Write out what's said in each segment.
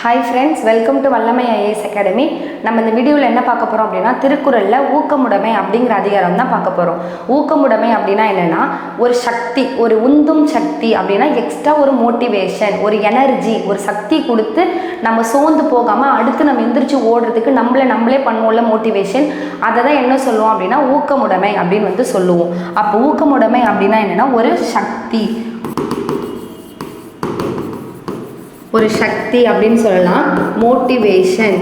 Hi friends, welcome to வல்லமை IAS academy. நம்ம இந்த வீடியோவில் என்ன பார்க்க போகிறோம் அப்படின்னா, திருக்குறளில் ஊக்கமுடைமை அப்படிங்கிற அதிகாரம் தான் பார்க்க போகிறோம். ஊக்கமுடைமை அப்படின்னா என்னென்னா, ஒரு சக்தி, ஒரு உந்தும் சக்தி அப்படின்னா எக்ஸ்ட்ரா ஒரு மோட்டிவேஷன், ஒரு எனர்ஜி, ஒரு சக்தி கொடுத்து நம்ம சோர்ந்து போகாமல் அடுத்து நம்ம எந்திரிச்சு ஓடுறதுக்கு நம்மளே பண்ணுவோம்ல மோட்டிவேஷன், அதை தான் என்ன சொல்லுவோம் அப்படின்னா ஊக்கமுடைமை அப்படின்னு சொல்லுவோம். அப்போ ஊக்கமுடைமை அப்படின்னா என்னென்னா ஒரு சக்தி, ஒரு சக்தி அப்படின்னு சொல்லலாம். மோட்டிவேஷன்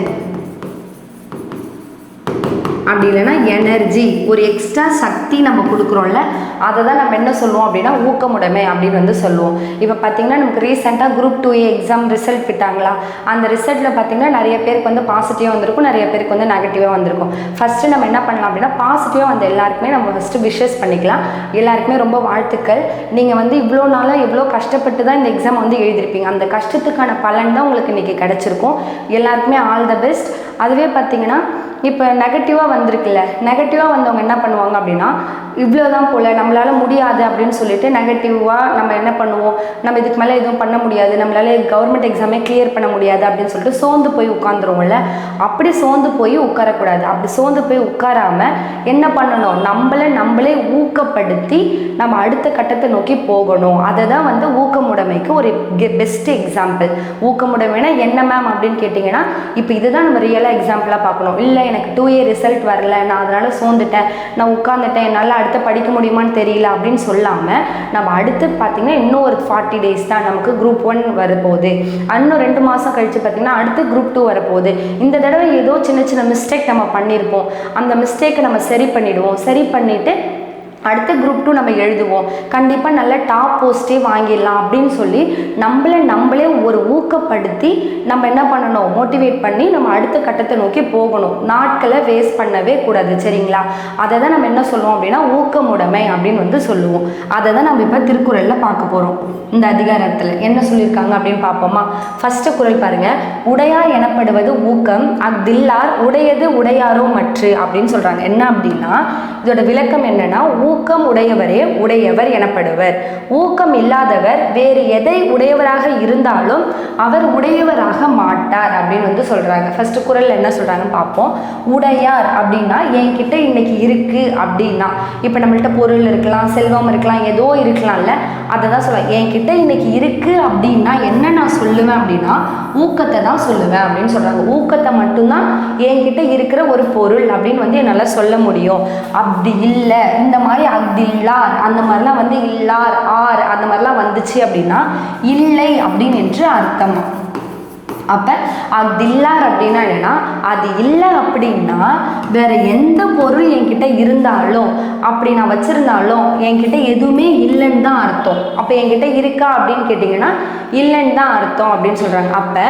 அப்படி இல்லைன்னா எனர்ஜி, ஒரு எக்ஸ்ட்ரா சக்தி நம்ம கொடுக்குறோம்ல, அதை தான் நம்ம என்ன சொல்லுவோம் அப்படின்னா ஊக்கமுடைமை அப்படின்னு சொல்லுவோம். இப்போ பார்த்தீங்கன்னா நமக்கு ரீசெண்டாக குரூப் 2A எக்ஸாம் ரிசல்ட் விட்டாங்களா, அந்த ரிசல்ட்டில் பார்த்தீங்கன்னா நிறைய பேருக்கு பாசிட்டிவாக வந்திருக்கும், நிறைய பேருக்கு நெகட்டிவாக வந்திருக்கும். ஃபஸ்ட்டு நம்ம என்ன பண்ணலாம் அப்படின்னா, பாசிட்டிவாக வந்த எல்லாருக்குமே நம்ம ஃபஸ்ட்டு விஷஸ் பண்ணிக்கலாம். எல்லாருக்குமே ரொம்ப வாழ்த்துக்கள். நீங்கள் இவ்வளோ நாளாக எவ்வளோ கஷ்டப்பட்டு தான் இந்த எக்ஸாம் எழுதியிருப்பீங்க, அந்த கஷ்டத்துக்கான பலன் தான் உங்களுக்கு இன்றைக்கி கிடச்சிருக்கும். எல்லாருக்குமே ஆல் த பெஸ்ட். அதுவே பார்த்தீங்கன்னா இப்போ நெகட்டிவாக வந்திருக்குல்ல, நெகட்டிவாக வந்தவங்க என்ன பண்ணுவாங்க அப்படின்னா, இவ்வளோதான் போல் நம்மளால் முடியாது அப்படின்னு சொல்லிட்டு நெகட்டிவாக நம்ம என்ன பண்ணுவோம், நம்ம இதுக்கு மேலே எதுவும் பண்ண முடியாது, நம்மளால கவர்மெண்ட் எக்ஸாமே கிளியர் பண்ண முடியாது அப்படின்னு சொல்லிட்டு சோர்ந்து போய் உட்காந்துருவோம்ல. அப்படி சோர்ந்து போய் உட்காரக்கூடாது. அப்படி சோர்ந்து போய் உட்காராமல் என்ன பண்ணணும், நம்மளே ஊக்கப்படுத்தி நம்ம அடுத்த கட்டத்தை நோக்கி போகணும். அதை தான் ஊக்கமுடைமைக்கு ஒரு பெஸ்ட் எக்ஸாம்பிள். ஊக்கமுடைமைனா என்ன மேம் அப்படின்னு கேட்டிங்கன்னா, இப்போ இதுதான் நம்ம ரியலாக எக்ஸாம்பிளாக பார்க்கணும். இல்லை எனக்கு 2A ரிசல்ட் வரல, நான் அதனால் சோர்ந்துட்டேன், நான் உட்காந்துட்டேன், என்னால் அடுத்து படிக்க முடியுமான்னு தெரியல அப்படின்னு சொல்லாமல், நம்ம அடுத்து பார்த்திங்கன்னா இன்னும் ஒரு 40 days தான் நமக்கு குரூப் 1 வரப்போகுது. இன்னும் 2 மாதம் கழித்து பார்த்திங்கன்னா அடுத்து குரூப் 2 வரப்போகுது. இந்த தடவை ஏதோ சின்ன மிஸ்டேக் நம்ம பண்ணியிருப்போம், அந்த மிஸ்டேக்கை நம்ம சரி பண்ணிவிடுவோம். சரி பண்ணிவிட்டு அடுத்த குரூப் 2 நம்ம எழுதுவோம், கண்டிப்பாக நல்ல டாப் போஸ்ட்டே வாங்கிடலாம் அப்படின்னு சொல்லி நம்மளே ஒரு ஊக்கப்படுத்தி நம்ம என்ன பண்ணணும், மோட்டிவேட் பண்ணி நம்ம அடுத்த கட்டத்தை நோக்கி போகணும். நாட்களை வேஸ்ட் பண்ணவே கூடாது, சரிங்களா? அதை தான் நம்ம என்ன சொல்லுவோம் அப்படின்னா ஊக்கமுடைமை அப்படின்னு சொல்லுவோம். அதை தான் நம்ம இப்போ திருக்குறளில் பார்க்க போகிறோம். இந்த அதிகாரத்தில் என்ன சொல்லியிருக்காங்க அப்படின்னு பார்ப்போமா? ஃபஸ்ட்டு குறள் பாருங்கள். உடையார் எனப்படுவது ஊக்கம், அஃதில்லார் உடையது உடையாரோ மற்று அப்படின்னு சொல்கிறாங்க. என்ன அப்படின்னா, இதோட விளக்கம் என்னன்னா, ஊக்கம் உடையவரே உடையவர் எனப்படுவர். ஊக்கம் இல்லாதவர் வேறு எதை உடையவராக இருந்தாலும் அவர் உடையவராக மாட்டார் அப்படின்னு சொல்றாங்க. ஃபர்ஸ்ட் குறள்ல என்ன சொல்றாங்கன்னு பார்ப்போம். உடையார் அப்படின்னா என்கிட்ட இன்னைக்கு இருக்கு அப்படின்னா, இப்போ நம்மள்ட்ட பொருள் இருக்கலாம், செல்வம் இருக்கலாம், ஏதோ இருக்கலாம்ல, அதை தான் சொல்லுவேன். என்கிட்ட இன்னைக்கு இருக்கு அப்படின்னா என்ன நான் சொல்லுவேன் அப்படின்னா ஊக்கத்தை தான் சொல்லுவேன் அப்படின்னு சொல்றாங்க. ஊக்கத்தை மட்டும்தான் என்கிட்ட இருக்கிற ஒரு பொருள் அப்படின்னு என்னால் சொல்ல முடியும். அப்படி இல்லை, இந்த மாதிரி அஃதில்லார் அந்த மாதிரிலாம் இல்லார் ஆர் அந்த மாதிரிலாம் வந்துச்சு அப்படின்னா இல்லை அப்படின்னு என்று அர்த்தம். அப்போ அஃதில்லார் அப்படின்னா என்னன்னா, அது இல்லை அப்படின்னா வேற எந்த பொருள் என்கிட்ட இருந்தாலும், அப்படி நான் வச்சிருந்தாலும் என்கிட்ட எதுவுமே இல்லைன்னு தான் அர்த்தம். அப்போ என்கிட்ட இருக்கா அப்படின்னு கேட்டிங்கன்னா இல்லைன்னு தான் அர்த்தம் அப்படின்னு சொல்கிறாங்க. அப்போ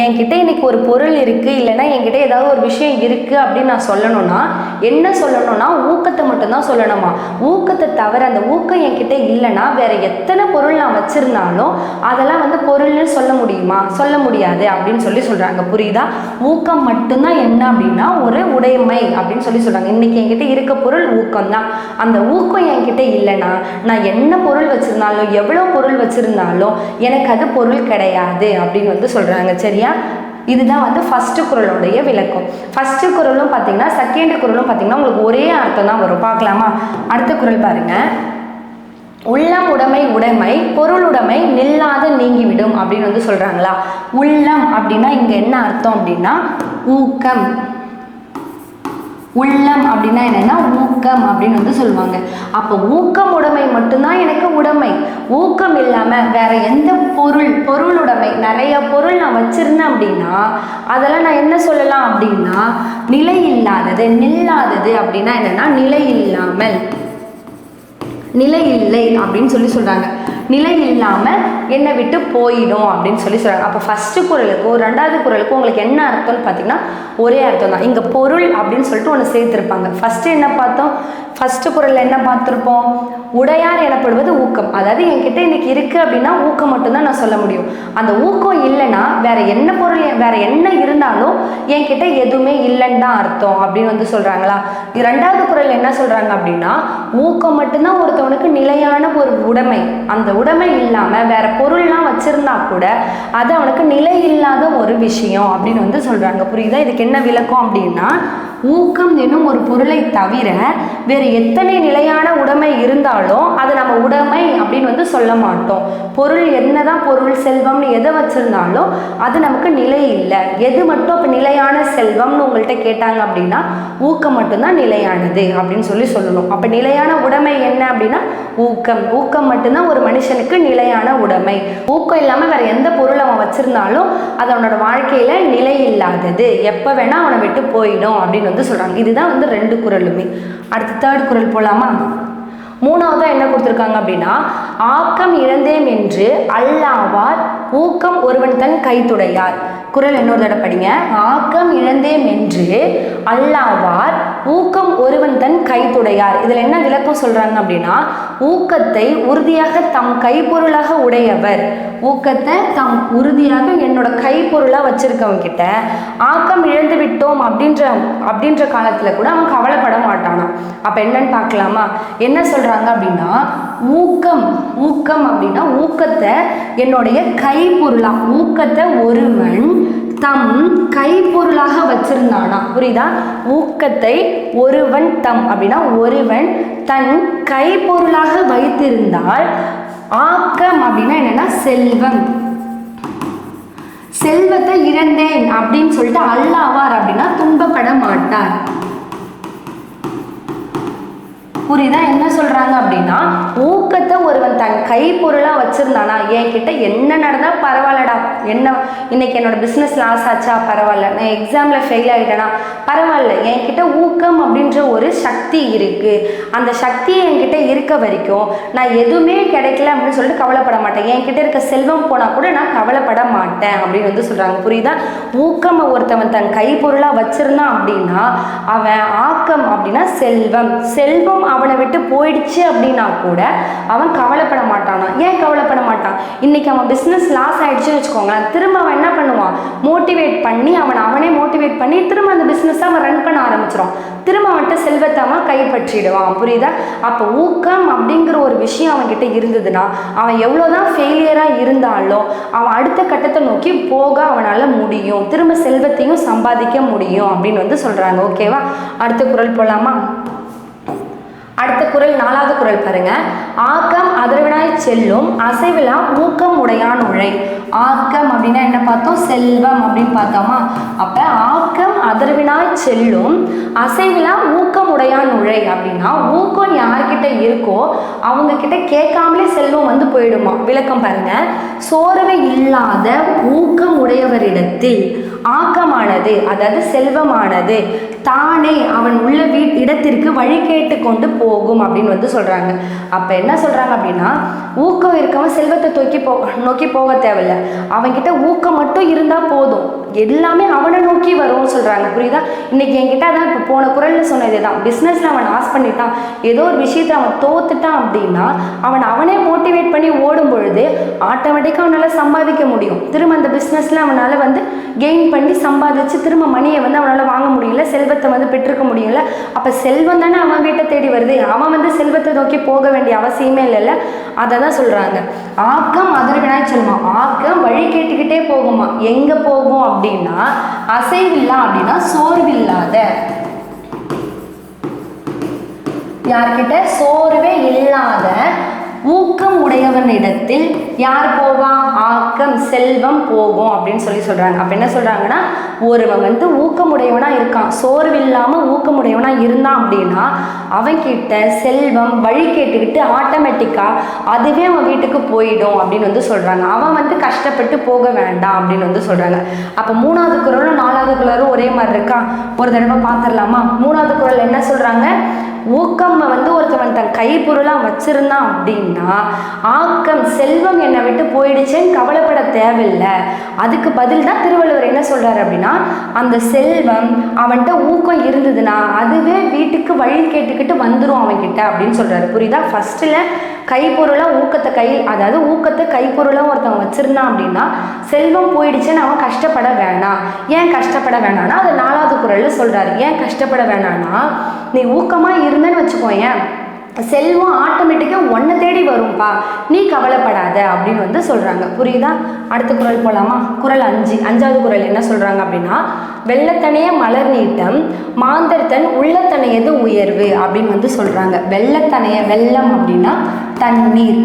என்கிட்ட இன்னைக்கு ஒரு பொருள் இருக்குது, இல்லைன்னா என்கிட்ட ஏதாவது ஒரு விஷயம் இருக்குது அப்படின்னு நான் சொல்லணும்னா என்ன சொல்லணும்னா ஊக்கத்தை மட்டும்தான் சொல்லணுமா. ஊக்கத்தை தவிர அந்த ஊக்கம் என்கிட்ட இல்லைன்னா வேற எத்தனை பொருள் நான் வச்சிருந்தாலும் அதெல்லாம் பொருள்னு சொல்ல முடியுமா? சொல்ல முடியாது அப்படின்னு சொல்றாங்க. புரியுதா? ஊக்கம் மட்டும்தான் என்ன அப்படின்னா ஒரு உடைமை அப்படின்னு சொல்றாங்க. இன்னைக்கு என்கிட்ட இருக்க பொருள் ஊக்கம் தான். அந்த ஊக்கம் என்கிட்ட இல்லைன்னா நான் என்ன பொருள் வச்சிருந்தாலும் எவ்வளவு பொருள் வச்சிருந்தாலும் எனக்கு அது பொருள் கிடையாது அப்படின்னு சொல்றாங்க. சரியா? இதுதான் ஃபர்ஸ்ட் குறளுடைய விளக்கம். ஃபர்ஸ்ட் குறளும் பார்த்தீங்கன்னா செகண்ட் குறளும் பார்த்தீங்கன்னா உங்களுக்கு ஒரே அர்த்தம் தான் வரும். பார்க்கலாமா? அடுத்த குறள் பாருங்க. உள்ளம் உடைமை உடைமை பொருளுடைமை நில்லாத நீங்கிவிடும் அப்படின்னு சொல்றாங்களா. உள்ளம் அப்படின்னா இங்க என்ன அர்த்தம் அப்படின்னா ஊக்கம். உள்ளம் அப்படின்னா என்னன்னா ஊக்கம் அப்படின்னு சொல்லுவாங்க. அப்போ ஊக்கம் உடைமை மட்டும்தான் எனக்கு உடைமை. ஊக்கம் இல்லாம வேற எந்த பொருளுடைமை நிறைய பொருள் நான் வச்சிருந்தேன் அப்படின்னா அதெல்லாம் நான் என்ன சொல்லலாம் அப்படின்னா நிலை இல்லாதது. நில்லாதது அப்படின்னா என்னன்னா நிலை இல்லாமல், நிலை இல்லை அப்படின்னு சொல்றாங்க. நிலை இல்லாமல் என்னை விட்டு போயிடும் அப்படின்னு சொல்கிறாங்க. அப்போ ஃபஸ்ட்டு குறளுக்கும் ரெண்டாவது குறளுக்கும் உங்களுக்கு என்ன அர்த்தம்னு பார்த்தீங்கன்னா ஒரே அர்த்தம் தான். இங்கே பொருள் அப்படின்னு சொல்லிட்டு ஒன்று சேர்த்துருப்பாங்க. ஃபஸ்ட்டு என்ன பார்த்தோம்? ஃபஸ்ட்டு குறளில் என்ன பார்த்துருப்போம்? உடையார் எனப்படுவது ஊக்கம். அதாவது என்கிட்ட இன்னைக்கு இருக்குது அப்படின்னா ஊக்கம் மட்டும்தான் நான் சொல்ல முடியும். அந்த ஊக்கம் இல்லைன்னா வேற என்ன பொருள் வேற என்ன இருந்தாலும் என்கிட்ட எதுவுமே இல்லைன்னு தான் அர்த்தம் அப்படின்னு வந்து சொல்றாங்களா. இரண்டாவது குறள் என்ன சொல்றாங்க அப்படின்னா, ஊக்கம் மட்டும்தான் ஒருத்தவனுக்கு நிலையான ஒரு உடைமை. அந்த உடைமை இல்லாம வேற பொருள்லாம் வச்சிருந்தா கூட அது அவனுக்கு நிலை இல்லாத ஒரு விஷயம் அப்படின்னு வந்து சொல்றாங்க. புரியுதா? இதுக்கு என்ன விளக்கம் அப்படின்னா, ஊக்கம் என்னும் ஒரு பொருளை தவிர வேறு எத்தனை நிலையான உடைமை இருந்தாலும் அது நம்ம உடைமை அப்படின்னு வந்து சொல்ல மாட்டோம். பொருள் என்னதான் பொருள் செல்வம்னு எதை வச்சிருந்தாலும் அது நமக்கு நிலை இல்லை. எது மட்டும் இப்போ நிலையான செல்வம்னு உங்கள்கிட்ட கேட்டாங்க அப்படின்னா ஊக்கம் மட்டும்தான் நிலையானது அப்படின்னு சொல்லணும். அப்போ நிலையான உடைமை என்ன அப்படின்னா ஊக்கம். ஊக்கம் மட்டும்தான் ஒரு மனுஷனுக்கு நிலையான உடைமை. ஊக்கம் இல்லாமல் வேற எந்த பொருள் அவன் வச்சிருந்தாலும் அது அவனோட வாழ்க்கையில நிலை இல்லாதது, எப்போ வேணா அவனை விட்டு போயிடும் அப்படின்னு வந்து சொல்றாங்க. இதுதான் வந்து 2 குறளுமே. அடுத்து 3rd குறள் போலாமா? 3வதா என்ன கொடுத்துருக்காங்க அப்படின்னா, ஆக்கம் இழந்தேம் என்று அல்லாவார் ஊக்கம் ஒருவன் தன் கைத்துடையார். குறள் இன்னொரு தடவை படிங்க. ஆக்கம் இழந்தேம் என்று அல்லாவார் ஊக்கம் ஒருவன் தன் கைத்துடையார். இதுல என்ன விளக்கம் சொல்றாங்க அப்படின்னா, ஊக்கத்தை உறுதியாக தம் கைப்பொருளாக உடையவர். ஊக்கத்தை தம் உறுதியாக என்னோட கைப்பொருளா வச்சிருக்கவங்க கிட்ட ஆக்கம் இழந்து விட்டோம் அப்படின்ற காலத்துல கூட அவன் கவலைப்பட மாட்டானா. அப்ப என்னன்னு பார்க்கலாமா? என்ன சொல்றாங்க அப்படின்னா, ஊக்கம் அப்படின்னா ஊக்கத்தை என்னுடைய கைப்பொருளா, ஊக்கத்தை ஒருவன் தம் கைப்பொருளாக வச்சிருந்தானா. புரியுதா? ஊக்கத்தை ஒருவன் தம் அப்படின்னா ஒருவன் தன் கைப்பொருளாக வைத்திருந்தால், ஆக்கம் அப்படின்னா என்னன்னா செல்வம். செல்வத்தை இழந்தேன் அப்படின்னு சொல்லிட்டு அல்லாவார் அப்படின்னா துன்பப்பட மாட்டார். புரியுதா? என்ன சொல்றாங்க அப்படின்னா, ஊக்கத்தை ஒருவன் தன் கைப்பொருளா வச்சிருந்தானா, என்கிட்ட என்ன நடந்தா பரவாயில்லடா, என்ன இன்னைக்கு என்னோட பிசினஸ் லாஸ் ஆச்சா பரவாயில்ல, நான் எக்ஸாம்ல ஃபெயில் ஆகிட்டேனா பரவாயில்ல, என்கிட்ட ஊக்கம் அப்படின்ற ஒரு சக்தி இருக்கு. அந்த சக்தி என்கிட்ட இருக்க வரைக்கும் நான் எதுவுமே கிடைக்கல அப்படின்னு சொல்லிட்டு கவலைப்பட மாட்டேன். என்கிட்ட இருக்க செல்வம் போனா கூட நான் கவலைப்பட மாட்டேன் அப்படின்னு வந்து சொல்றாங்க. புரியுதா? ஊக்கம் ஒருத்தவன் தன் கைப்பொருளா வச்சிருந்தான் அப்படின்னா அவன் ஆக்கம் அப்படின்னா செல்வம். செல்வம் அவனை விட்டு போயிடுச்சு அப்படின்னா கூட அவன் கவலைப்பட மாட்டானா. ஏன் கவலைப்பட மாட்டான்? இன்னைக்கு அவன் பிசினஸ் லாஸ் ஆயிடுச்சுன்னு வச்சுக்கோங்களேன், திரும்ப அவன் என்ன பண்ணுவான்? மோட்டிவேட் பண்ணி அவனே மோட்டிவேட் பண்ணி திரும்ப அந்த பிசினஸ் அவன் ரன் பண்ண ஆரம்பிச்சிடும். திரும்ப அவன்கிட்ட செல்வத்தை அவன் கைப்பற்றிடுவான். புரியுதா? அப்போ ஊக்கம் அப்படிங்கிற ஒரு விஷயம் அவன்கிட்ட இருந்ததுன்னா அவன் எவ்வளோதான் ஃபெயிலியராக இருந்தாலும் அவன் அடுத்த கட்டத்தை நோக்கி போக அவனால் முடியும், திரும்ப செல்வத்தையும் சம்பாதிக்க முடியும் அப்படின்னு வந்து சொல்கிறாங்க. ஓகேவா? அடுத்த குறள் போகலாமா? அடுத்த குறள் 4வது குறள் பாருங்க. ஆக்கம் அதர்வினாய் செல்லும் அசைவிலா ஊக்கம் உடையான் உழை. ஆக்கம் அப்படின்னா என்ன பார்த்தோம்? செல்வம் அப்படின்னு பார்த்தோமா? அப்ப ஆக்கம் அதர்வினாய் செல்லும் அசைவிலா ஊக்கம் உடையான் உழை அப்படின்னா ஊக்கம் யார்கிட்ட இருக்கோ அவங்க கிட்ட கேட்காமலே செல்வம் வந்து போயிடுமா. விளக்கம் பாருங்க. சோர்வை இல்லாத ஊக்கம் உடையவரிடத்தில் ஆக்கமானது அதாவது செல்வமானது தானே அவன் உள்ள இடத்திற்கு வழி கேட்டு கொண்டு போகும் அப்படின்னு வந்து சொல்றாங்க. அப்ப என்ன சொல்றாங்க அப்படின்னா, ஊக்கம் இருக்கவன் செல்வத்தை நோக்கி போக தேவையில்லை, அவன்கிட்ட ஊக்கம் மட்டும் இருந்தா போதும், எல்லாமே அவனை நோக்கி வரும்னு சொல்றாங்க. புரியுதா? இன்னைக்கு என்கிட்ட அதான் இப்போ போன குறள்ல சொன்னதுதான், பிஸ்னஸ்ல அவன் லாஸ் பண்ணிட்டான், ஏதோ ஒரு விஷயத்துல அவன் தோத்துட்டான் அப்படின்னா அவனே மோட்டிவேட் பண்ணி ஓடும் பொழுது ஆட்டோமேட்டிக்காக அவனால் சம்பாதிக்க முடியும். திரும்ப அந்த பிஸ்னஸ்ல அவனால் வந்து கெயின் பண்ணி சம்பாதிச்சு திரும்ப மணியை வந்து அவனால் வாங்க முடியல, செல்வத்தை வந்து பெற்றுக்க முடியல. அப்போ செல்வம் தானே அவன் வீட்டை தேடி வருது, அவன் வந்து செல்வத்தை நோக்கி போக வேண்டிய அவசியமே இல்லைல்ல. அதை தான் சொல்றாங்க. ஆக்கம் அதர்வினாய் செல்லுமா, ஆக்கம் வழி கேட்டுக்கிட்டே போகுமா. எங்க போகும் அப்படின்னா அசைவில்லா அப்படின்னா சோர்வில்லாத, யார்கிட்ட சோர்வே இல்லாத ஊக்கம் உடையவனிடத்தில் யார் போவா? ஆக்கம் செல்வம் போகும் அப்படின்னு சொல்றாங்க. அப்ப என்ன சொல்றாங்கன்னா, ஒருவன் வந்து ஊக்கமுடையவனா இருக்கான், சோர்வில்லாம ஊக்கமுடையவனா இருந்தான் அப்படின்னா அவன்கிட்ட செல்வம் வழி கேட்டுக்கிட்டு ஆட்டோமேட்டிக்கா அதுவே அவன் வீட்டுக்கு போயிடும் அப்படின்னு வந்து சொல்றாங்க. அவன் வந்து கஷ்டப்பட்டு போக வேண்டாம் அப்படின்னு வந்து சொல்றாங்க. அப்ப 3வது குறளும் 4வது குறளும் ஒரே மாதிரி இருக்கா? ஒரு தடவை பார்த்துடலாமா? 3வது குறள் என்ன சொல்றாங்க? ஊக்கம் வந்து ஒருத்தவன் தன் கைப்பொருளா வச்சிருந்தான் அப்படின்னா ஆக்கம் செல்வம் என்னை விட்டு போயிடுச்சேன்னு கவலைப்பட தேவையில்லை. அதுக்கு பதில் தான் திருவள்ளுவர் என்ன சொல்றாரு அப்படின்னா, அந்த செல்வம் அவன்கிட்ட ஊக்கம் இருந்ததுன்னா அதுவே வீட்டுக்கு வழி கேட்டுக்கிட்டு வந்துடும் அவன்கிட்ட அப்படின்னு சொல்றாரு. புரியுதா? ஃபர்ஸ்ட்ல கைப்பொருளா ஊக்கத்தை கைப்பொருளா ஒருத்தவன் வச்சிருந்தான் அப்படின்னா செல்வம் போயிடுச்சுன்னு அவன் கஷ்டப்பட வேணாம். ஏன் கஷ்டப்பட வேணான்னா அது 4வது குறளில் சொல்கிறாரு. ஏன் கஷ்டப்பட வேணான்னா, நீ ஊக்கமாக இருந்தேன்னு வச்சுக்கோயேன், செல்வம் ஆட்டோமேட்டிக்காக ஒன்றை தேடி வரும்பா, நீ கவலைப்படாத அப்படின்னு வந்து சொல்கிறாங்க. புரியுதா? அடுத்த குறள் போகலாமா? குறள் 5வது குறள் என்ன சொல்கிறாங்க அப்படின்னா, வெள்ளத்தனைய மலர் நீட்டம் மாந்தர் தன் உள்ளத்தனையது உயர்வு அப்படின்னு வந்து சொல்கிறாங்க. வெள்ளத்தனைய, வெள்ளம் அப்படின்னா தண்ணீர்,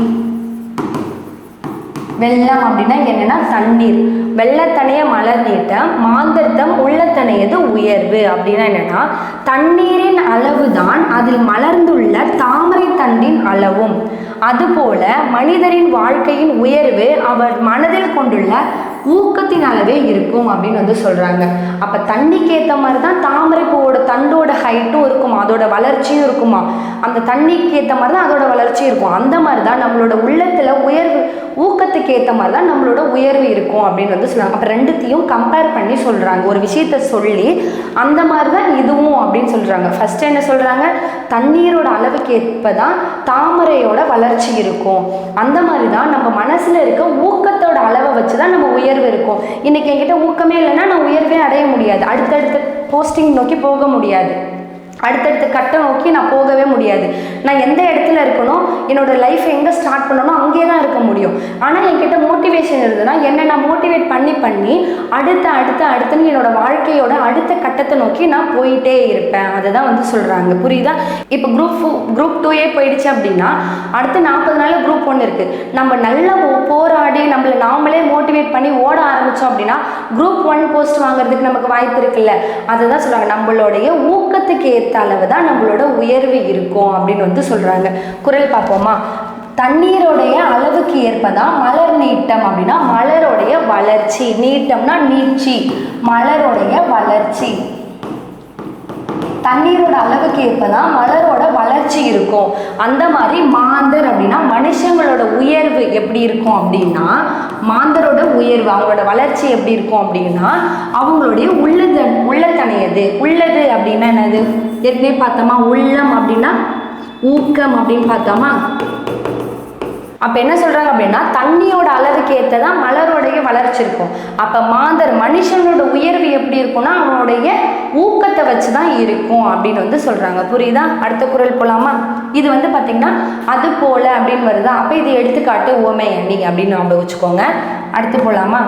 வெள்ளம் அப்படின்னா என்னன்னா தண்ணீர். வெள்ளத்தனைய மலர் நீட்டம் மாந்தர்த்தம் உள்ளத்தனையது உயர்வு அப்படின்னா என்னன்னா, தண்ணீரின் அளவு தான் அதில் மலர்ந்துள்ள தாமரை தண்டின் அளவும், அதுபோல மனிதரின் வாழ்க்கையின் உயர்வு அவர் மனதில் கொண்டுள்ள ஊக்கத்தின் அளவே இருக்கும் அப்படின்னு வந்து சொல்கிறாங்க. அப்போ தண்ணிக்கு ஏற்ற மாதிரி தான் தாமரை பூவோட தண்டோட ஹைட்டும் இருக்குமா, அதோட வளர்ச்சியும் இருக்குமா. அந்த தண்ணிக்கு ஏற்ற மாதிரி தான் அதோட வளர்ச்சி இருக்கும். அந்த மாதிரி தான் நம்மளோட உள்ளத்தில் உயர்வு, ஊக்கத்துக்கு ஏற்ற மாதிரி தான் நம்மளோட உயர்வு இருக்கும் அப்படின்னு வந்து சொல்கிறாங்க. அப்போ ரெண்டுத்தையும் கம்பேர் பண்ணி சொல்கிறாங்க. ஒரு விஷயத்த சொல்லி அந்த மாதிரி தான் இதுவும் அப்படின்னு சொல்கிறாங்க. ஃபஸ்ட்டு என்ன சொல்கிறாங்க, தண்ணீரோட அளவுக்கு ஏற்ப தான் தாமரையோட வளர்ச்சி இருக்கும். அந்த மாதிரி தான் நம்ம மனசில் இருக்க ஊக்கத்தோட அளவை வச்சு தான் நம்ம உயர்வு இருக்கும். இன்றைக்கி என்கிட்ட ஊக்கமே இல்லைன்னா நான் உயர்வே அடைய முடியாது, அடுத்தடுத்த போஸ்டிங் நோக்கி போக முடியாது, அடுத்தடுத்த கட்டம் நோக்கி நான் போகவே முடியாது. நான் எந்த இடத்துல இருக்கணும், என்னோட லைஃப் எங்கே ஸ்டார்ட் பண்ணணும் அங்கே தான் இருக்க முடியும். ஆனால் என்கிட்ட மோட்டிவேஷன் இருந்ததுன்னா என்னை நான் மோட்டிவேட் பண்ணி அடுத்துன்னு என்னோட வாழ்க்கையோட அடுத்த கட்டத்தை நோக்கி நான் போயிட்டே இருப்பேன். அதை தான் வந்து சொல்கிறாங்க. புரியுதா? இப்போ குரூப் 2A போயிடுச்சு அப்படின்னா அடுத்து 40 நாளில் குரூப் 1 இருக்குது. நம்ம நல்லா போராடி நம்மளை நாமளே மோட்டிவேட் பண்ணி ஓட ஆரம்பித்தோம் அப்படின்னா குரூப் 1 போஸ்ட் வாங்குறதுக்கு நமக்கு வாய்ப்பு இருக்குல்ல. அதை தான் சொல்கிறாங்க, நம்மளுடைய ஊக்கத்துக்கு அளவு தான் நம்மளோட உயர்வு இருக்கும் அப்படின்னு வந்து சொல்றாங்க. குறள் பார்ப்போமா? தண்ணீருடைய அளவுக்கு ஏற்பதான் மலர் நீட்டம் அப்படின்னா மலருடைய வளர்ச்சி, நீட்டம்னா நீட்சி, மலருடைய வளர்ச்சி. தண்ணீரோட அளவுக்கு ஏற்பதான் மலரோட வளர்ச்சி இருக்கும். அந்த மாதிரி மாந்தர் அப்படின்னா மனுஷங்களோட உயர்வு எப்படி இருக்கும் அப்படின்னா, மாந்தரோட உயர்வு அவங்களோட வளர்ச்சி எப்படி இருக்கும் அப்படின்னா அவங்களுடைய உள்ளத்தனையது. உள்ளது அப்படின்னா என்னது? ஏற்கனவே பார்த்தோமா, உள்ளம் அப்படின்னா ஊக்கம் அப்படின்னு பார்த்தோமா. அப்போ என்ன சொல்கிறாங்க அப்படின்னா தண்ணியோட அளவுக்கு ஏற்றதான் மலரோடைய வளர்ச்சி இருக்கும். அப்போ மாந்தர் மனுஷனோட உயர்வு எப்படி இருக்கும்னா அவனுடைய ஊக்கத்தை வச்சு தான் இருக்கும் அப்படின்னு வந்து சொல்கிறாங்க. புரியுதா? அடுத்த குறள் போகலாமா? இது வந்து பார்த்திங்கன்னா அது போல அப்படின்னு வருதா. அப்போ இது எடுத்துக்காட்டு ஓமை அணி அப்படின்னு நம்ம வச்சுக்கோங்க. அடுத்து போகலாமா?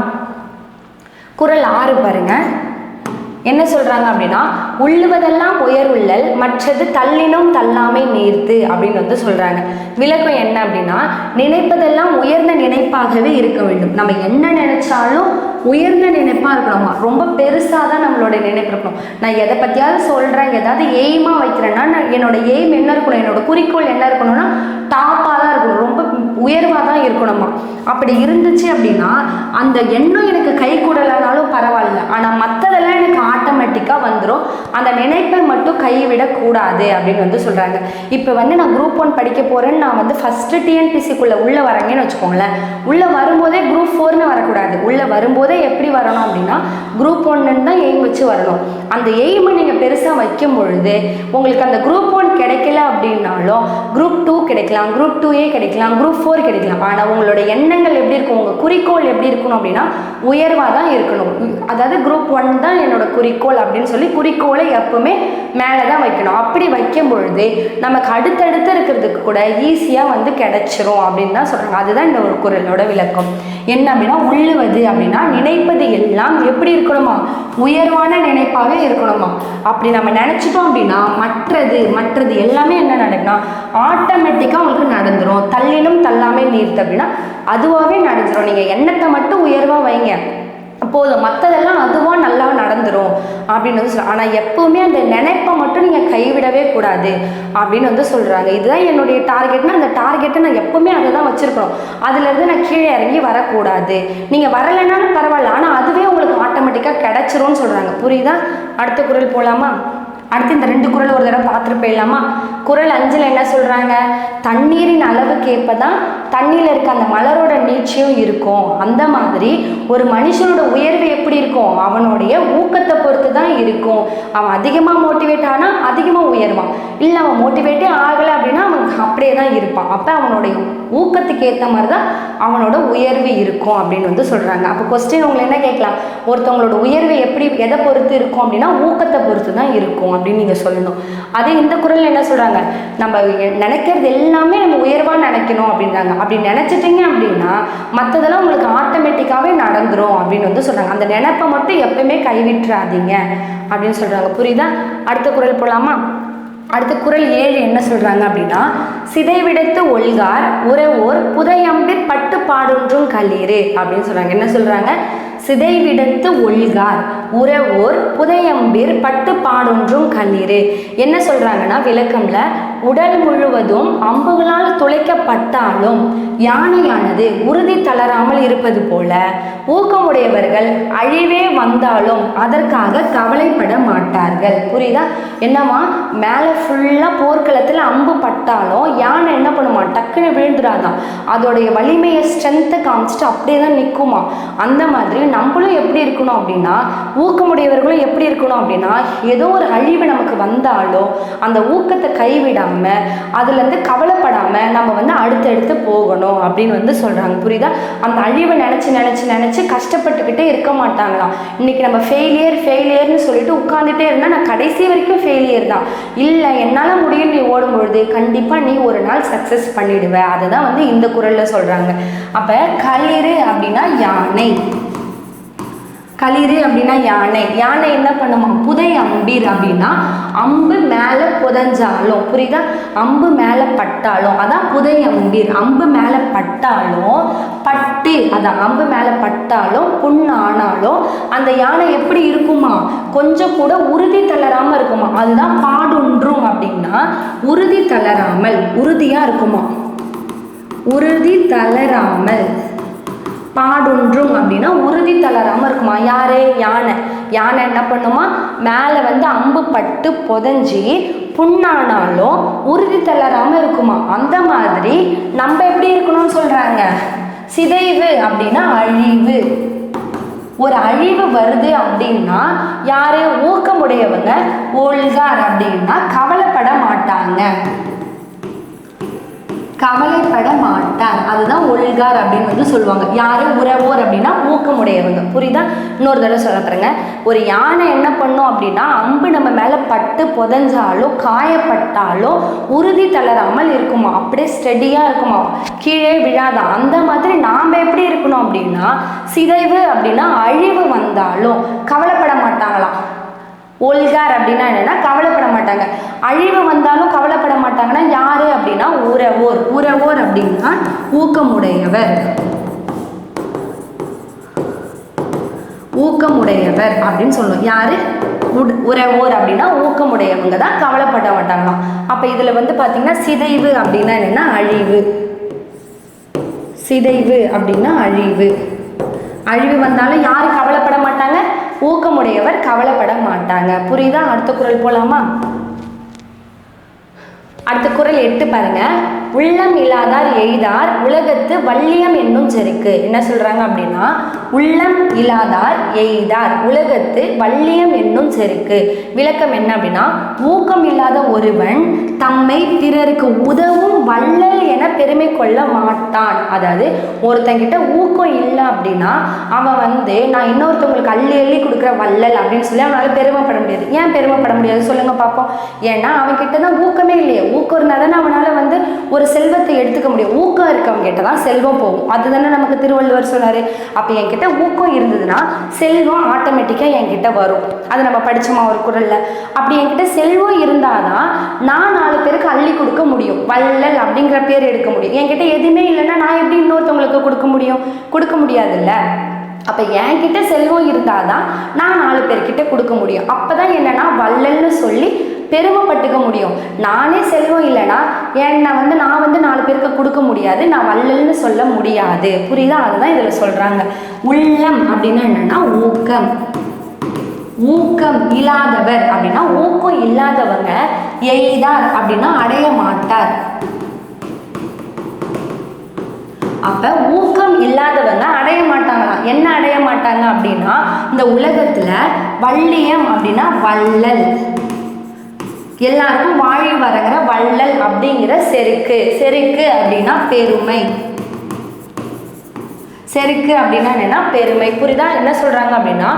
குறள் 6 பாருங்க. என்ன சொல்கிறாங்க அப்படின்னா, உள்ளுவதெல்லாம் உயர்வுள்ளல் மற்றது தள்ளினும் தள்ளாமை நீர்த்து அப்படின்னு வந்து சொல்கிறாங்க. விளக்கம் என்ன அப்படின்னா, நினைப்பதெல்லாம் உயர்ந்த நினைப்பாகவே இருக்க வேண்டும். நம்ம என்ன நினைச்சாலும் உயர்ந்த நினைப்பாக இருக்கணுமா, ரொம்ப பெருசாக தான் நம்மளோட நினைப்பு இருக்கணும். நான் எதை பற்றியாவது சொல்கிறேன், ஏதாவது எய்மாக வைக்கிறேன்னா என்னோட எய்ம் என்ன இருக்கணும், என்னோட குறிக்கோள் என்ன இருக்கணும்னா டாப்பாக தான் இருக்கணும், ரொம்ப உயர்வாக தான் இருக்கணுமா. அப்படி இருந்துச்சு அப்படின்னா அந்த எண்ணம் எனக்கு கை கூடலைனாலும் பரவாயில்ல, ஆனால் மற்றதெல்லாம் எனக்கு ஆட்டோமேட்டிக்காக வந்துடும். அந்த நினைப்பை மட்டும் கைவிடக்கூடாது அப்படின்னு வந்து சொல்கிறாங்க. இப்போ வந்து நான் குரூப் 1 படிக்க போகிறேன்னு நான் வந்து ஃபஸ்ட்டு டிஎன்பிசிக்குள்ளே உள்ளே வரேங்கன்னு வச்சுக்கோங்களேன். உள்ளே வரும்போதே குரூப் 4ன்னு வரக்கூடாது. உள்ளே வரும்போதே எப்படி வரணும் அப்படின்னா குரூப் 1ன்னு தான் எய்ம் வச்சு வரணும். அந்த எய்மை நீங்கள் பெருசாக வைக்கும் பொழுது உங்களுக்கு அந்த குரூப் 1 கிடைக்கல அப்படின்னாலும் குரூப் 2 கிடைக்கலாம், குரூப் 2A கிடைக்கலாம், குரூப் 4 கிடைக்கலாம். ஆனால் உங்களோட எண்ணங்கள் எப்படி இருக்கும், உங்கள் குறிக்கோள் எப்படி இருக்கணும் அப்படின்னா உயர்வாக தான் இருக்கணும். அதாவது குரூப் 1 தான் என்னோட குறிக்கோள் அப்படின்னு சொல்லி குறிக்கோளை எப்பவுமே மேலே தான் வைக்கணும். அப்படி வைக்கும் பொழுது நமக்கு அடுத்தடுத்து இருக்கிறதுக்கு கூட ஈஸியாக வந்து கிடைச்சிரும் அப்படின்னு தான் சொல்கிறாங்க. அதுதான் இந்த ஒரு குறளோட விளக்கம். என்ன அப்படின்னா, உள்ளுவது அப்படின்னா நினைப்பது எல்லாம் எப்படி இருக்கணுமா, உயர்வான நினைப்பாகவே இருக்கணுமா. அப்படி நம்ம நினச்சிட்டோம் அப்படின்னா மற்றது எல்லாமே என்ன நடக்குன்னா ஆட்டோமேட்டிக்காக உங்களுக்கு நடந்துடும். தள்ளினும் தள்ளாமே நீர்த்து அப்படின்னா அதுவாகவே நடந்துடும். நீங்கள் எண்ணத்தை மட்டும் உயர்வாக வைங்க போதும், மற்றதெல்லாம் அதுவாக நல்லா நடந்துடும் அப்படின்னு வந்து சொல்கிறாங்க. ஆனால் எப்போவுமே அந்த நினைப்பை மட்டும் நீங்கள் கைவிடவே கூடாது அப்படின்னு வந்து சொல்கிறாங்க. இதுதான் என்னுடைய டார்கெட்னா அந்த டார்கெட்டை நான் எப்போவுமே அதை தான் வச்சுருக்கணும். அதுலேருந்து நான் கீழே இறங்கி வரக்கூடாது. நீங்கள் வரலைனாலும் பரவாயில்ல, ஆனால் அதுவே உங்களுக்கு ஆட்டோமேட்டிக்காக கிடச்சிரும்னு சொல்கிறாங்க. புரியுதா? அடுத்த குறள் போகலாமா? அடுத்து இந்த 2 குறள் ஒரு தடவை பார்த்துட்டு போயிடலாமா? குறள் 5ல் என்ன சொல்கிறாங்க? தண்ணீரின் அளவுக்கேற்ப தான் தண்ணியில் இருக்க அந்த மலரோட நீட்சியும் இருக்கும். அந்த மாதிரி ஒரு மனுஷனோட உயர்வு எப்படி இருக்கும்? அவனுடைய ஊக்கத்தை பொறுத்து தான் இருக்கும். அவன் அதிகமாக மோட்டிவேட் ஆனால் அதிகமாக உயர்வான், இல்லை அவன் மோட்டிவேட்டே ஆகலை அப்படின்னா அவன் அப்படியே தான் இருப்பான். அப்போ அவனுடைய ஊக்கத்துக்கு ஏற்ற மாதிரி தான் அவனோட உயர்வு இருக்கும் அப்படின்னு வந்து சொல்கிறாங்க. அப்போ கொஸ்டின் உங்களை என்ன கேட்கலாம்? ஒருத்தவங்களோட உயர்வு எப்படி எதை பொறுத்து இருக்கும் அப்படின்னா ஊக்கத்தை பொறுத்து தான் இருக்கும் அப்படின்னு நீங்கள் சொல்லணும். அதே இந்த குறள் என்ன சொல்கிறாங்க? நம்ம நினைக்கிறது எல்லாமே நம்ம உயர்வாக நினைக்கணும் அப்படின்றாங்க. அப்படி நினச்சிட்டிங்க அப்படின்னா மற்றதெல்லாம் உங்களுக்கு ஆட்டோமேட்டிக்காகவே நடந்துரும் அப்படின்னு வந்து சொல்கிறாங்க. அந்த நினைப்பை மட்டும் எப்பவுமே கைவிட்டுறாதீங்க அப்படின்னு சொல்கிறாங்க. புரியுதா? அடுத்த குறள் போகலாமா? அடுத்த குறள் 7 என்ன சொல்கிறாங்க அப்படின்னா, சிதைவிடத்து ஒல்கார் உறவோர் புதையம்பிற் பட்டு பாடொன்றும் களிறு அப்படின்னு சொல்கிறாங்க. என்ன சொல்கிறாங்க? சிதைவிடத்து ஒல்கார் உறவோர் புதையம்பிற் பட்டு பாடொன்றும் களிறு. என்ன சொல்கிறாங்கன்னா விளக்கம்ல, உடல் முழுவதும் அம்புகளால் துளைக்கப்பட்டாலும் யானையானது உறுதி தளராமல் இருப்பது போல ஊக்கமுடையவர்கள் அழிவே வந்தாலும் அதற்காக கவலைப்பட மாட்டார்கள். புரியுதா? என்னவா? மேலே ஃபுல்லாக போர்க்களத்தில் அம்பு பட்டாலும் யானை என்ன பண்ணுமா? டக்குன்னு விழுந்துடாதான். அதோடைய வலிமையை ஸ்ட்ரென்த்தை காமிச்சிட்டு அப்படியே தான் நிற்குமா. அந்த மாதிரி நம்மளும் எப்படி இருக்கணும் அப்படின்னா, ஊக்கமுடையவர்களும் எப்படி இருக்கணும் அப்படின்னா, ஏதோ ஒரு அழிவு நமக்கு வந்தாலும் அந்த ஊக்கத்தை கைவிடாமல் அதுலேருந்து கவலைப்படாமல் நம்ம வந்து அடுத்தடுத்து போகணும் அப்படின்னு வந்து சொல்கிறாங்க. புரியுதா? அந்த அழிவை நினச்சி நினச்சி நினச்சி கஷ்டப்பட்டுக்கிட்டே இருக்க மாட்டாங்களாம். இன்றைக்கி நம்ம ஃபெயிலியர்னு சொல்லிட்டு உட்காந்துட்டே இருந்தால் நான் கடைசி வரைக்கும் ஃபெயிலியர் தான். இல்லை, என்னால் முடியும், நீ ஓடும்பொழுது கண்டிப்பாக நீ ஒரு நாள் சக்ஸஸ் பண்ணிடுவ. அதை தான் வந்து இந்த குறளில் சொல்கிறாங்க. அப்போ களிறு அப்படின்னா யானை. களிறு அப்படின்னா யானை. யானை என்ன பண்ணுமா? புதை அம்பீர் அப்படின்னா அம்பு மேலே புதைஞ்சாலும், புரியுதா? அம்பு மேலே பட்டாலும் அதான் புதை அம்பீர். அம்பு மேலே பட்டாலும் பட்டு, அதான் அம்பு மேலே பட்டாலும் புண்ணானாலும் அந்த யானை எப்படி இருக்குமா? கொஞ்சம் கூட உறுதி தளராமல் இருக்குமா. அதுதான் பாடொன்றும் அப்படின்னா உறுதி தளராமல், உறுதியாக இருக்குமா. உறுதி தளராமல். பாடொன்றும் அப்படின்னா உறுதி தளராமல் இருக்குமா. யாரு? யானை. யானை என்ன பண்ணுமா? மேலே வந்து அம்பு பட்டு புதைஞ்சி புண்ணானாலும் உறுதி தளராமல் இருக்குமா. அந்த மாதிரி நம்ம எப்படி இருக்கணும்னு சொல்கிறாங்க? சிதைவு அப்படின்னா அழிவு. ஒரு அழிவு வருது அப்படின்னா யாரு? ஊக்கமுடையவங்க ஒல்கார் அப்படின்னா கவலைப்பட மாட்டாங்க. கவலைப்பட மாட்டார், அதுதான் ஒல்கார் அப்படின்னு வந்து சொல்லுவாங்க. யாரு? உறவோர் அப்படின்னா ஊக்கமுடையவங்க. புரியுதா? இன்னொரு தடவை சொல்ல பாருங்க. ஒரு யானை என்ன பண்ணும் அப்படின்னா அம்பு நம்ம மேலே பட்டு புதைஞ்சாலும் காயப்பட்டாலும் உறுதி தளராமல் இருக்குமா. அப்படியே ஸ்டெடியாக இருக்குமா, கீழே விழாதான். அந்த மாதிரி நாம் எப்படி இருக்கணும் அப்படின்னா, சிதைவு அப்படின்னா அழிவு வந்தாலும் கவலைப்பட மாட்டாங்களாம். ஒல்கார் அப்படின்னா என்னன்னா கவலைப்பட மாட்டாங்க. அழிவு வந்தாலும் கவலைப்பட மாட்டாங்கன்னா யாரு அப்படின்னா உறவோர். உறவோர் அப்படின்னா ஊக்கமுடையவர். ஊக்கமுடையவர் அப்படின்னு சொல்லுவோம். யாரு? உறவோர் அப்படின்னா ஊக்கமுடையவங்க தான் கவலைப்பட மாட்டாங்களாம். அப்போ இதில் வந்து பார்த்தீங்கன்னா சிதைவு அப்படின்னா என்னென்னா அழிவு. சிதைவு அப்படின்னா அழிவு. அழிவு வந்தாலும் யார் கவலைப்பட மாட்டாங்க? ஊக்கமுடையவர் கவலைப்பட மாட்டாங்க. புரியுதா? அடுத்த குறள் போலாமா? அடுத்த குறள் 8 பாருங்க. உள்ளம் இல்லாதார் எய்தார் உலகத்து வள்ளியம் என்னும் செருக்கு. என்ன சொல்றாங்க அப்படின்னா, உள்ளம் இல்லாதார் எய்தார் உலகத்து வள்ளியம் என்னும் செருக்கு. விளக்கம் என்ன அப்படின்னா, ஊக்கம் இல்லாத ஒருவன் தம்மை பிறருக்கு உதவும் வள்ளல் என பெருமை கொள்ள மாட்டான். அதாவது ஒருத்தங்கிட்ட ஊக்கம் இல்லை அப்படின்னா அவன் வந்து நான் இன்னொருத்தவங்களுக்கு அள்ளி அள்ளி கொடுக்குற வள்ளல் அப்படின்னு சொல்லி அவனால் பெருமைப்பட முடியாது. ஏன் பெருமைப்பட முடியாது சொல்லுங்க பார்ப்போம். ஏன்னா அவன்கிட்ட தான் ஊக்கமே இல்லையே. ஊக்கம் இருந்தால் தானே அவனால் வந்து ஒரு செல்வத்தை எடுத்துக்க முடியும். ஊக்கம் இருக்கவங்க கிட்ட தான் செல்வம் போகும். அதுதானே நமக்கு திருவள்ளுவர் சொன்னார். அப்போ என்கிட்ட ஊக்கம் இருந்ததுன்னா செல்வம் ஆட்டோமேட்டிக்காக என்கிட்ட வரும். அதை நம்ம படித்தோமா ஒரு குறளில். அப்படி என்கிட்ட செல்வம் இருந்தால் தான் நான் 4 பேருக்கு அள்ளி கொடுக்க முடியும். வள்ளல் அப்படிங்கிற பேர் எடுக்க முடியும். என்கிட்ட எதுவுமே இல்லைன்னா நான் எப்படி இன்னொருத்தவங்களுக்கு கொடுக்க முடியும்? கொடுக்க முடியாதுல்ல. அப்போ என்கிட்ட செல்வம் இருந்தால் தான் நான் 4 பேர்கிட்ட கொடுக்க முடியும். அப்போ தான் என்னென்னா வள்ளல்னு சொல்லி பெருமைப்பட்டுக்க முடியும். நானே செல்வம் இல்லைன்னா நான் வந்து 4 பேருக்கு கொடுக்க முடியாது, நான் வள்ளல்னு சொல்ல முடியாது. புரியுதா? அதுதான் இதில் சொல்கிறாங்க. உள்ளம் அப்படின்னா என்னென்னா ஊக்கம். ஊக்கம் இல்லாதவர் அப்படின்னா ஊக்கம் இல்லாதவங்க, எய்தார் அப்படின்னா அடைய மாட்டார். அப்ப ஊக்கம் இல்லாதவங்க அடைய மாட்டாங்களாம். என்ன அடைய மாட்டாங்க அப்படின்னா, இந்த உலகத்துல வள்ளியம் அப்படின்னா வள்ளல், எல்லாருக்கும் வாழி வரங்கிற வள்ளல் அப்படிங்கிற செருக்கு. செருக்கு அப்படின்னா பெருமை. செருக்கு அப்படின்னா என்னன்னா பெருமை. புரியுதா? என்ன சொல்றாங்க அப்படின்னா,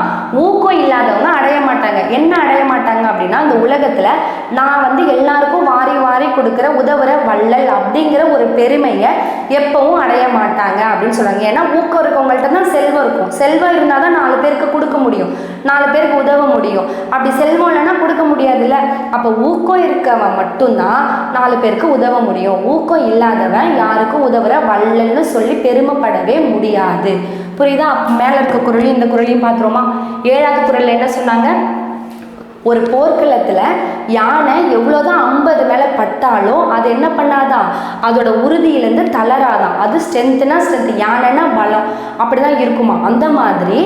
ஊக்கம் இல்லாதவங்க அடைய மாட்டாங்க. என்ன அடைய மாட்டாங்க அப்படின்னா, இந்த உலகத்துல நான் வந்து எல்லாருக்கும் வாரி வாரி கொடுக்குற உதவுற வள்ளல் அப்படிங்கிற ஒரு பெருமையை எப்பவும் அடைய மாட்டாங்க அப்படின்னு சொல்றாங்க. ஏன்னா ஊக்கம் இருக்கவங்கள்ட்ட தான் செல்வம் இருக்கும். செல்வம் இருந்தால் தான் 4 பேருக்கு கொடுக்க முடியும், 4 பேருக்கு உதவ முடியும். அப்படி செல்வம் இல்லைன்னா கொடுக்க முடியாதுல்ல. அப்போ ஊக்கம் இருக்கவன் மட்டும்தான் 4 பேருக்கு உதவ முடியும். ஊக்கம் இல்லாதவன் யாருக்கும் உதவுற வள்ளல்னு சொல்லி பெருமைப்படவே முடியாது. புரியுதா? மேல இருக்க குறளையும் இந்த குறளையும் பார்த்துருமா? 7வது குறள்ல என்ன சொன்னாங்க? ஒரு போர்க்களத்துல யானை எவ்வளோதான் 50 மேலே பட்டாலும் அது என்ன பண்ணாதான், அதோட உறுதியிலேருந்து தளராதான். அது ஸ்ட்ரென்த்னா ஸ்ட்ரென்த், யானைனா பலம், அப்படிதான் இருக்குமா. அந்த மாதிரி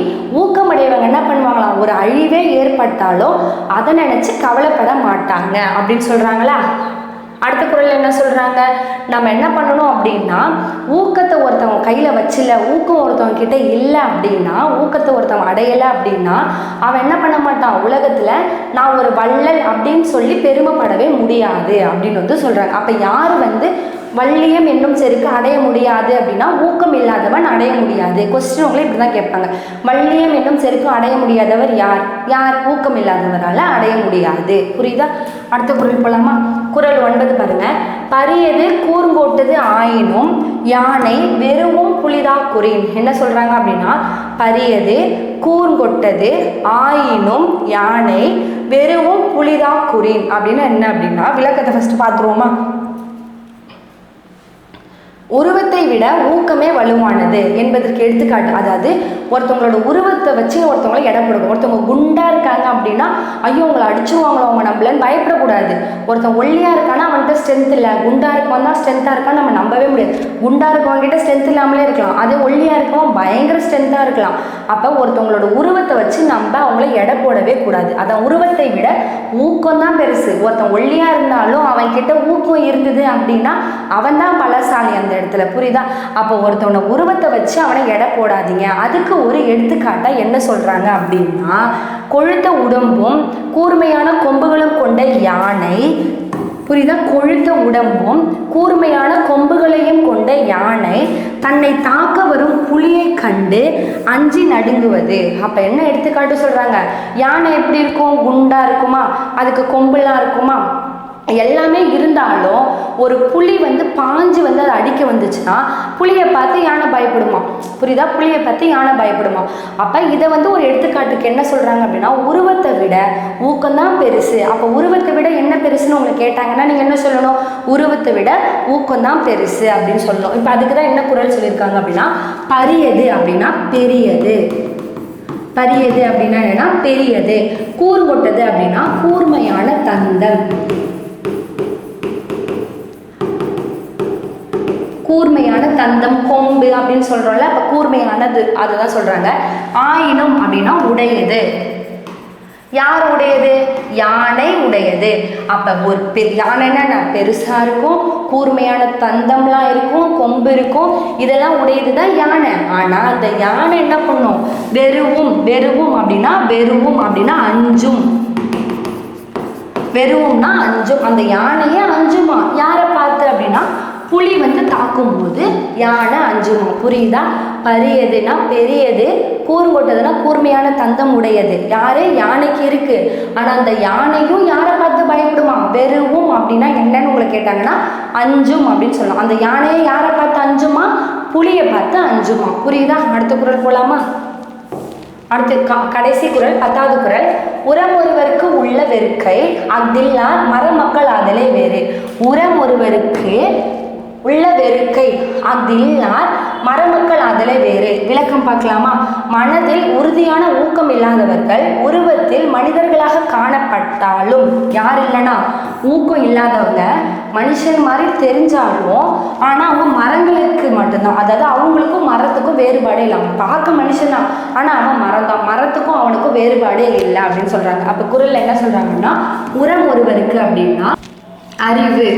ஊக்கமடையவங்க என்ன பண்ணுவாங்களாம், ஒரு அழிவே ஏற்பட்டாலும் அதை நினச்சி கவலைப்பட மாட்டாங்க அப்படின்னு சொல்கிறாங்களா? அடுத்த குறள் என்ன சொல்கிறாங்க? நம்ம என்ன பண்ணணும் அப்படின்னா, ஊக்கத்தை ஒருத்தவங்க கையில் வச்சில்ல, ஊக்கம் ஒருத்தவங்க கிட்ட இல்லை அப்படின்னா, ஊக்கத்தை ஒருத்தவங்க அடையலை அப்படின்னா அவன் என்ன பண்ண மாட்டான், உலகத்தில் நான் ஒரு வள்ளல் அப்படின்னு சொல்லி பெருமைப்படவே முடியாது அப்படின்னு வந்து சொல்கிறாங்க. அப்போ யார் வந்து வள்ளியம் என்னும் செருக்கு அடைய முடியாது அப்படின்னா, ஊக்கம் இல்லாதவன் அடைய முடியாது. கொஸ்டின் உங்களை இப்படி தான் கேட்பாங்க. வள்ளியம் என்னும் செருக்கு அடைய முடியாதவர் யார்? யார்? ஊக்கம் இல்லாதவரால் அடைய முடியாது. புரியுதா? அடுத்த குறள் போலாமா? குறள் 9 பாருங்க. பரியது கூர்ங்கோட்டது ஆயினும் யானை வெறுவும் புலிதா குறின். என்ன சொல்றாங்க அப்படின்னா, பரியது கூர்ங்கொட்டது ஆயினும் யானை வெறுவும் புலிதா குறின் அப்படின்னு என்ன அப்படின்னா, விளக்கத்தை ஃபர்ஸ்ட் பார்த்துருவோமா? உருவத்தை விட ஊக்கமே வலுவானது என்பதற்கு எடுத்துக்காட்டு. அதாவது ஒருத்தவங்களோட உருவத்தை வச்சு ஒருத்தவங்களை எடை போடுங்க. ஒருத்தவங்க குண்டா இருக்காங்க அப்படின்னா, ஐயோ உங்களை அடிச்சுருவாங்களோ அவங்க நம்மளன்னு பயப்படக்கூடாது. ஒருத்தவங்க ஒல்லியா இருக்கானா அவன்கிட்ட ஸ்ட்ரென்த் இல்லை, குண்டா இருக்கவன் தான் ஸ்ட்ரென்த்தா இருக்கான்னு நம்ம நம்பவே முடியாது. குண்டா இருக்கவங்கிட்ட ஸ்ட்ரென்த் இல்லாமலே இருக்கலாம், அதே ஒல்லியா இருக்கவன் பயங்கர ஸ்ட்ரென்த்தா இருக்கலாம். அப்போ ஒருத்தவங்களோட உருவத்தை வச்சு நம்ம அவங்கள எடை போடவே கூடாது. அதான் உருவத்தை விட ஊக்கம் தான் பெருசு. ஒருத்தன் ஒல்லியா இருந்தாலும் அவன் கிட்ட ஊக்கம் இருந்தது அப்படின்னா அவன் தான் பலசாலி அந்த இடத்துல. புரியுதா? அப்போ ஒருத்தவன உருவத்தை வச்சு அவனை எடை போடாதீங்க. அதுக்கு ஒரு எடுத்துக்காட்டா என்ன சொல்றாங்க அப்படின்னா, கொழுத்த உடம்பும் கூர்மையான கொம்புகளும் கொண்ட யானை, புரியுதா? கொழுத்த உடம்பும் கூர்மையான கொம்புகளையும் கொண்ட யானை தன்னை தாக்க வரும் புலியை கண்டு அஞ்சி நடுங்குவது. அப்ப என்ன எடுத்துக்காட்டு சொல்றாங்க? யானை எப்படி இருக்கும்? குண்டா இருக்குமா? அதுக்கு கொம்புலாம் இருக்குமா? எல்லாமே இருந்தாலும் ஒரு புலி வந்து பாஞ்சு வந்து அதை அடிக்க வந்துச்சுன்னா புலியை பார்த்து யானை பயப்படுமா? புரியுதா? புலியை பார்த்து யானை பயப்படுமா? அப்போ இதை வந்து ஒரு எடுத்துக்காட்டுக்கு என்ன சொல்கிறாங்க அப்படின்னா, உருவத்தை விட ஊக்கம்தான் பெருசு. அப்போ உருவத்தை விட என்ன பெருசுன்னு உங்களுக்கு கேட்டாங்கன்னா நீங்கள் என்ன சொல்லணும்? உருவத்தை விட ஊக்கம்தான் பெருசு அப்படின்னு சொல்லணும். இப்போ அதுக்கு தான் என்ன குறள் சொல்லியிருக்காங்க அப்படின்னா, பரியது அப்படின்னா பெரியது. பரியது அப்படின்னா என்னன்னா பெரியது. கூர்ங்கொட்டது அப்படின்னா கூர்மையான தந்தம். கூர்மையான தந்தம், கொம்பு அப்படின்னு சொல்றோம்ல, அப்ப கூர்மையானது அதுதான் சொல்றாங்க. ஆயினும் அப்படின்னா உடையது. யார் உடையது? யானை உடையது. அப்ப ஒரு யானைன்னா பெருசா இருக்கும், கூர்மையான தந்தம்லாம் இருக்கும், கொம்பு இருக்கும், இதெல்லாம் உடையது தான் யானை. ஆனா அந்த யானை என்ன பண்ணும்? வெறுவும். வெறுவும் அப்படின்னா வெறுவும் அப்படின்னா அஞ்சும். வெறுவும்னா அஞ்சும். அந்த யானையே அஞ்சுமா? யாரை பார்த்து அப்படின்னா, புலி வந்து தாக்கும்போது யானை அஞ்சுமா. புரியுதா? பரியதுன்னா பெரியது, கூர்ங்கொட்டதுன்னா கூர்மையான தந்தம் உடையது. யாரு? யானைக்கு இருக்கு. ஆனா அந்த யானையும் யாரை பார்த்து பயப்படுமா? வெறுவும் அப்படின்னா என்னன்னு உங்களை கேட்டாங்கன்னா அஞ்சும் அப்படின்னு சொல்லலாம். அந்த யானையை யாரை பார்த்து அஞ்சுமா? புலியை பார்த்து அஞ்சுமா. புரியுதா? அடுத்த குறள் போலாமா? அடுத்து கடைசி குறள் 10வது குறள். உரம் ஒருவருக்கு உள்ள வெறுக்கை அஃதில்லார் மரமக்கள் ஆதலே வேறு. உரம் ஒருவருக்கு உள்ள வெறுக்கை அஃதில்லார் மரமக்கள் ஆதலே வேறு. விளக்கம் பார்க்கலாமா? மனதில் உறுதியான ஊக்கம் இல்லாதவர்கள் உருவத்தில் உலகில் மனிதர்களாக காணப்பட்டாலும் யார் இல்லைன்னா ஊக்கம் இல்லாதவங்க மனுஷன் மாதிரி தெரிஞ்சாலும் ஆனால் அவங்க மரங்களுக்கு மட்டும்தான், அதாவது அவங்களுக்கும் மரத்துக்கும் வேறுபாடே இல்லை. அவன் பார்க்க மனுஷன் தான், ஆனால் அவன் மரம் தான், மரத்துக்கும் அவனுக்கும் வேறுபாடே இல்லை அப்படின்னு சொல்கிறாங்க. அப்போ குறளில் என்ன சொல்கிறாங்கன்னா, உரம் ஒருவருக்கு அப்படின்னா அறிவு,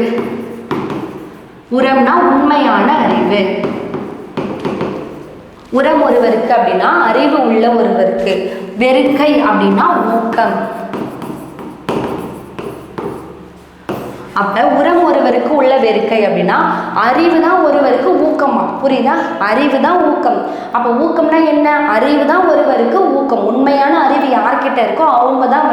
உரம்னா உண்மையான அறிவு. உரம் ஒருவருக்கு அப்படின்னா அறிவு உள்ள ஒருவருக்கு. வெறுக்கை அப்படின்னா ஊக்கம். அப்போ உரம் ஒருவருக்கு உள்ள வெறுக்கை அப்படின்னா அறிவு தான் ஒருவருக்கு ஊக்கமா, புரியுதா? அறிவு தான் ஊக்கம். அப்போ ஊக்கம்னா என்ன? அறிவு தான் ஒருவருக்கு ஊக்கம். உண்மையான அறிவு யார்கிட்ட இருக்கோ அவங்க தான்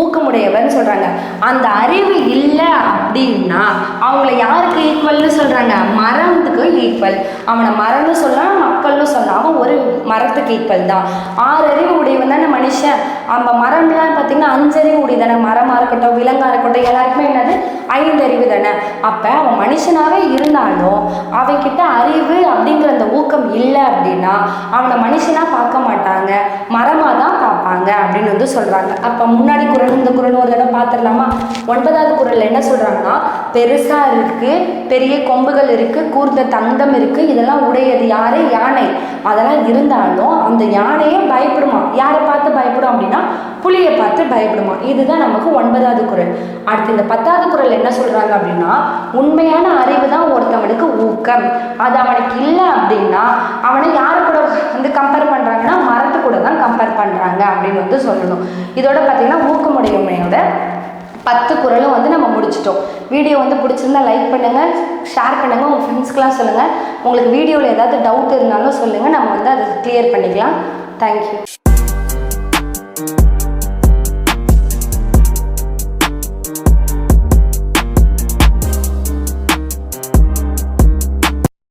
ஊக்கமுடையவர்னு சொல்கிறாங்க. அந்த அறிவு இல்லை அப்படின்னா அவங்கள யாருக்கு ஈக்குவல்னு சொல்கிறாங்க? மரத்துக்கு ஈக்குவல். அவனை மரம்னு சொல்லலாம், மக்கள்னு சொல்லலாம். அவன் ஒரு மரத்துக்கு ஈக்குவல் தான். 6 அறிவு உடையவன் தானே மனுஷன். அந்த மரம்லாம் பார்த்தீங்கன்னா 5 அறிவு உடையதானே. மரமாக இருக்கட்டும், விலங்காக இருக்கட்டும், எல்லாருக்குமே என்னது 5 அறிவு தானே. அப்போ அவன் மனுஷனாகவே இருந்தாலும் அவன்கிட்ட அறிவு அப்படிங்கிற அந்த ஊக்கம் இல்லை அப்படின்னா அவனை மனுஷனாக பார்க்க மாட்டாங்க, மரமாக தான் பார்ப்பாங்க அப்படின்னு சொல்கிறாங்க. அப்போ முன்னாடி குறள் இந்த குறள் ஒரு தடவை பார்த்துடலாமா? 9வது குறளில் என்ன சொல்கிறாங்கன்னா, பெருசாக இருக்குது, பெரிய கொம்புகள் இருக்குது, கூர்ந்த தந்தம் இருக்குது, இதெல்லாம் உடையது யாரு? யானை. அதெல்லாம் இருந்தாலும் அந்த யானையே பயப்படுமா. யாரை பார்த்து பயப்படும் அப்படின்னா புலியை பார்த்து பயப்படுமா. இதுதான் நமக்கு 9வது குறள். அடுத்து இந்த 10வது குறள் என்ன சொல்கிறாங்க அப்படின்னா, உண்மையான அறிவு தான் ஒருத்தவனுக்கு ஊக்கம். அது அவனுக்கு இல்லை அப்படின்னா அவனை யாரை கூட கம்பேர் பண்ணுறாங்கன்னா மரத்து கூட தான் கம்பேர் பண்ணுறாங்க அப்படின்னு சொல்லணும். இதோட பார்த்தீங்கன்னா ஊக்கமுடையவனையோட 10 குறளும் நம்ம முடிச்சிட்டோம். வீடியோ பிடிச்சிருந்தா லைக் பண்ணுங்கள், ஷேர் பண்ணுங்கள், உங்கள் ஃப்ரெண்ட்ஸ்க்கெலாம் சொல்லுங்கள். உங்களுக்கு வீடியோவில் ஏதாவது டவுட் இருந்தாலும் சொல்லுங்கள், நம்ம அதை கிளியர் பண்ணிக்கலாம். தேங்க்யூ.